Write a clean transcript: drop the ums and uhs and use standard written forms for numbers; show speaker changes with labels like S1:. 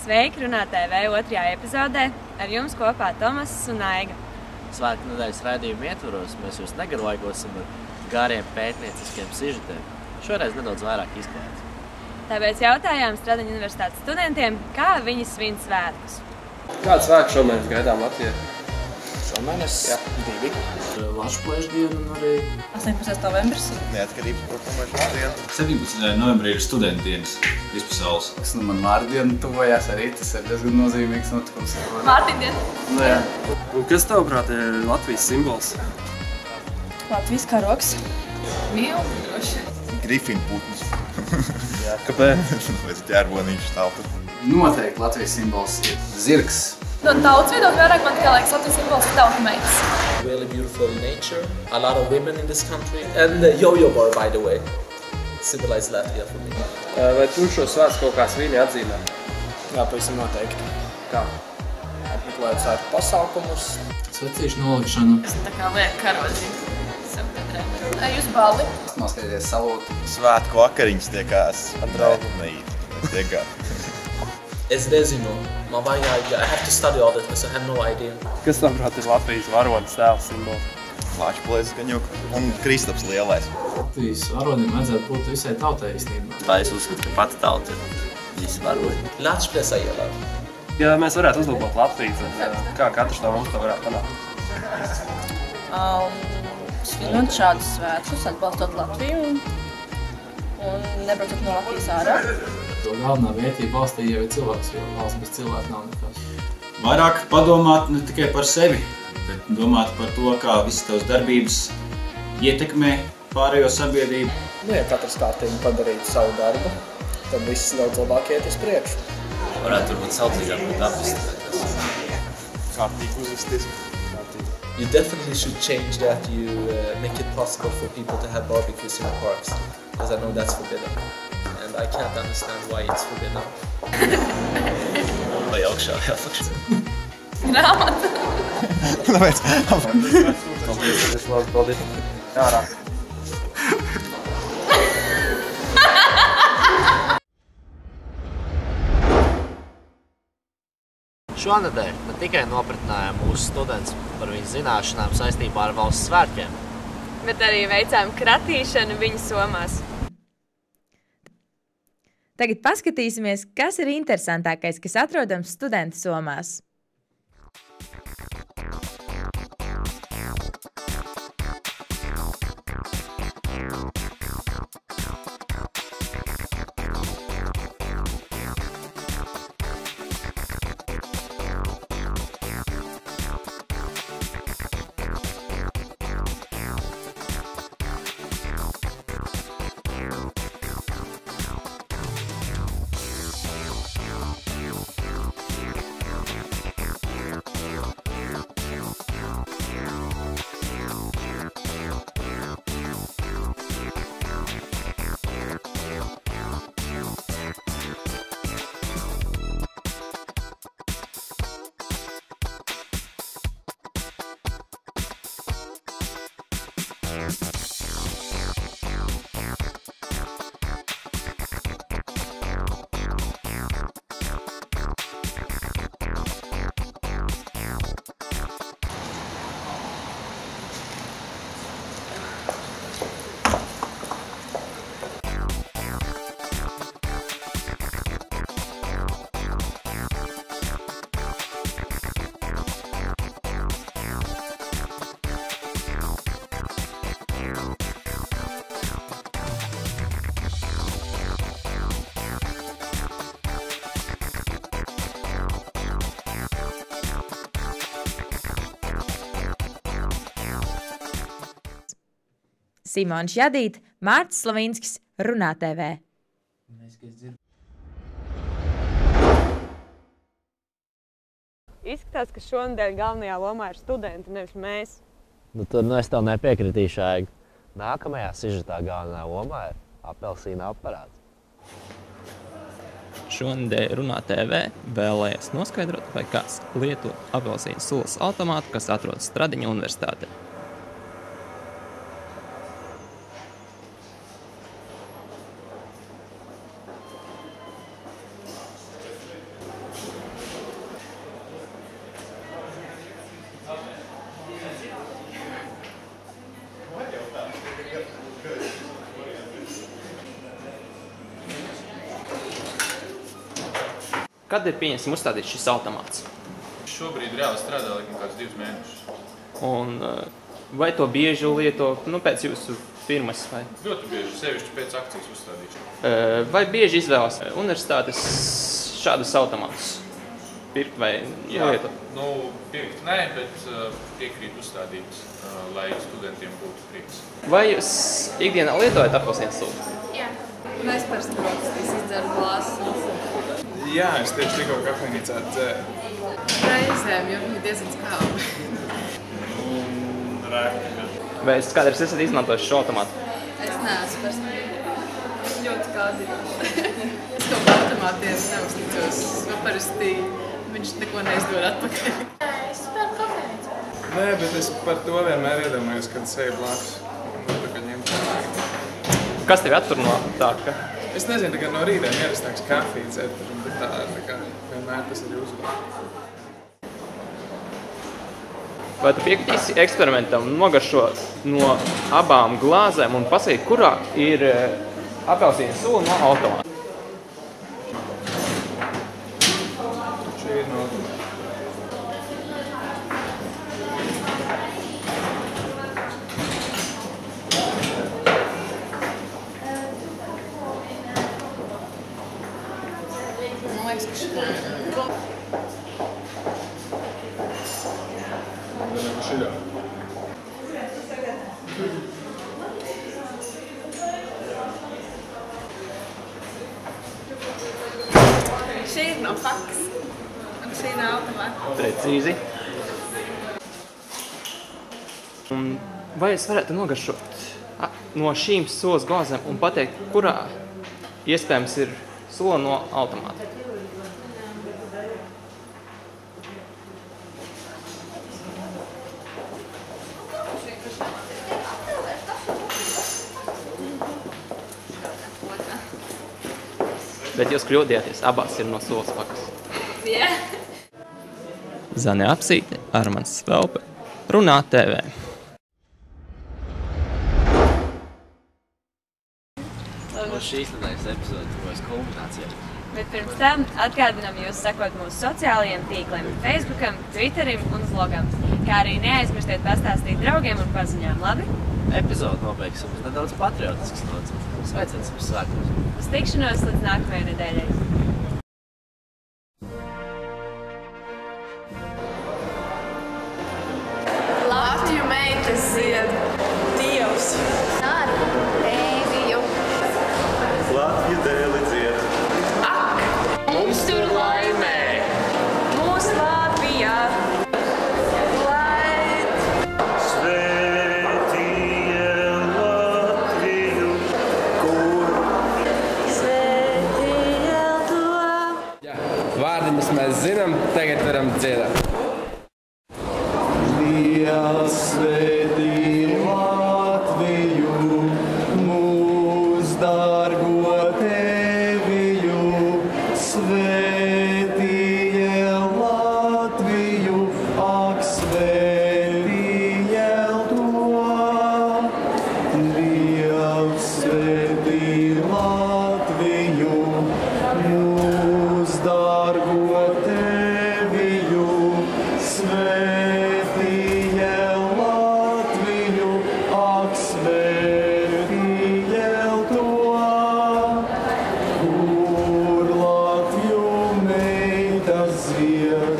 S1: Sveiki, Runā TV otrajā epizodē. Ar jums kopā Tomas un Aiga.
S2: Svētku nedēļas raidījuma ietvaros mēs jūs negarlaikosim ar gariem pētnieciskiem sižetiem. Šoreiz nedaudz vairāk izklaides.
S1: Tāpēc jautājām Stradiņu universitātes studentiem, kā viņi svin svētkus.
S3: Kādu svētku šomēnes gaidām Latvijā?
S4: Šomēnes 2.
S5: Latvijas diena un arī
S6: 18. novembris.
S4: Neatkarības proklamēšanas diena.
S5: 17. novembrī ir studentu dienas vispasaules.
S7: Man vārdiena tuvojās arī, tas ir diezgan nozīmīgs notikums.
S6: Mārtiņdiena.
S3: Nu jā. Un kas tavuprāt ir Latvijas simbols?
S6: Latvijas karogs. Milti droši.
S4: Grifinputns.
S3: Kāpēc?
S4: Vai ķērbonīšu stāv tur.
S7: Noteikti Latvijas simbols ir zirgs.
S6: No tautas viedokļa vairāk man tikai liekas Latvijas simbols ir tauta meitas.
S8: Really beautiful nature, a lot of women in this country, and the yo-yo bar, by the way, symbolizes Latvia for me.
S3: Vai tu šo svētku kaut kā svini atzīmē?
S9: Jā, pavisam noteikti.
S3: Kā?
S9: Apmeklējot svētku pasākumus.
S5: Svecīšu nolikšanu.
S6: Es tā kā lieku karozi. Jūs balli.
S7: Noskaties salūtu.
S4: Svētku vakariņas tiekās. Draugu meitu.
S8: Es nezinu, man vajag, I have to study all that, because I have no idea.
S3: Kas tavuprāt ir Latvijas varonas tēls simbols?
S4: Lāčplēzes gaņuka un Kristaps lielais.
S5: Latvijas varonim vajadzētu būt visai tautai īstenībā.
S2: Tā es uzskatu, ka pati tauta ir visi varoni.
S8: Latvijas ielā.
S3: Ja mēs varētu uzlabot Latviju, tad kā katrs no mums to varētu panākt?
S6: Svinot šādus svētkus, atbalstot Latviju un nebraucot no Latvijas ārā.
S5: To galvenā vērtība valstī jau ir cilvēks, jo valsts bez cilvēka nav nekas.
S10: Vairāk padomāt ne tikai par sevi, bet domāt par to, kā visas tavas darbības ietekmē pārējo sabiedrību.
S9: Ja katrs kārtīgi padarītu savu darbu, tad viss daudz labāk iet uz priekšu.
S2: Varētu varbūt saucīgāk būt atbildīgākas.
S4: Kārtīgi uzvesties.
S8: You definitely should change that, you make it possible for people to have barbecues in the parks, because I know that's forbidden. And I can't understand why it's forbidden.
S2: Vai augšā, vai apakšā.
S6: Grāmata.
S4: Tāpēc.
S3: Paldies. Ārā.
S2: Šonedēļ ne tikai nopratinājām mūsu students par viņu zināšanām saistībā ar valsts svētkiem,
S1: Bet arī veicām kratīšanu viņu somās. Tagad paskatīsimies, kas ir interesantākais, kas atrodams studentu somās. Simons Jadīt, Mārtis Slavinskis, Runā TV. Izskatās, ka šonedēļ galvenajā lomā ir studenti, nevis mēs.
S2: Tur es tev nepiekritīšu, Aiga. Nākamajā sižetā galvenā lomā ir apelsīna aparāts.
S11: Šonedēļ Runā TV vēlējās noskaidrot, vai kāds lieto apelsīnu sulas automātu, kas atrodas Stradiņu universitātē. kad ir pieņemsim uzstādīts šis automāts?
S12: Šobrīd reāli strādā laikam kāds 2 mēnešus.
S11: Un vai to bieži lieto, pēc jūsu firmas vai?
S12: Ļoti bieži, sevišķi pēc akcijas uzstādīšanas.
S11: Vai bieži izvēlas universitātes šādus automātus pirkt vai lietot?
S12: Pirkt nē, bet piekrīt uzstādīt, lai studentiem būtu prieks.
S11: Vai jūs ikdienā lietojat apelsīnu sulu?
S6: Jā. Mēs parasti brokastīs izdzeru glāzes.
S7: Jā, es tieši tikko kafejnīcā dzēru.
S6: Reizēm, jo viņi diezgan skābi.
S11: Vai es kādreiz esat izmantojis šo automātu?
S6: Es neesmu personīgi. Ļoti kārdinoši. Es kaut kā automātiem neuzticos, jo parasti viņš neko neizdod atpakaļ. Es spēlu kafejnīcā.
S7: Nē, bet es par to vienmēr iedomājos, kad seju blakus. Atpakaļ ņemt.
S11: Kas tevi attur no tā, ka?
S7: Es nezinu, tagad no rītiem ierastāks kafiju dzert, bet tā kā vienmēr tas ir uzvar.
S11: Vai tu piekritīsi eksperimentam nogaršot no abām glāzēm un pasīt, kurā ir apelsīna sula no automāta?
S7: Šī ir no automāta.
S6: Šī ir no faks, un šī no automāta.
S11: Precīzi. Un vai es varētu nogaršot no šīm sulas glāzēm un pateikt, kurā iespējams ir sula no automāta? Bet jūs kļūdījāties, abās ir no sulas pakas.
S6: Jā.
S11: Zane Apsīte, Armans Svelpe, Runā TV.
S2: No šīs nedēļas epizodes būs kulminācija.
S1: Bet pirms tam atgādinām jūs sekot mūsu sociālajiem tīkliem, Facebookam, Twitterim un vlogam, kā arī neaizmirstiet pastāstīt draugiem un paziņām, labi?
S2: Epizodu nobeigsim uz nedaudz patriotiskas nots. Sveiciens uz svētkos.
S1: Uz tikšanos līdz nākamajai nedēļai.
S6: Latviju meitas zied. Dievs. Ar Eiviju.
S4: Latviju dēli dzied.
S6: Ak! Mums tur laimē. Mūs Latvijā.
S9: Vārdiņus mēs zinām, tagad varam dziedāt.
S13: Dievs svētī Latviju, mūs dārgo Teviju, svētīje Latviju, ak svētīje to. Dievs svētī Latviju, mūs dārgo Teviju, svētīje Latviju, ak svētīje to. Kur Latviju meitas zied.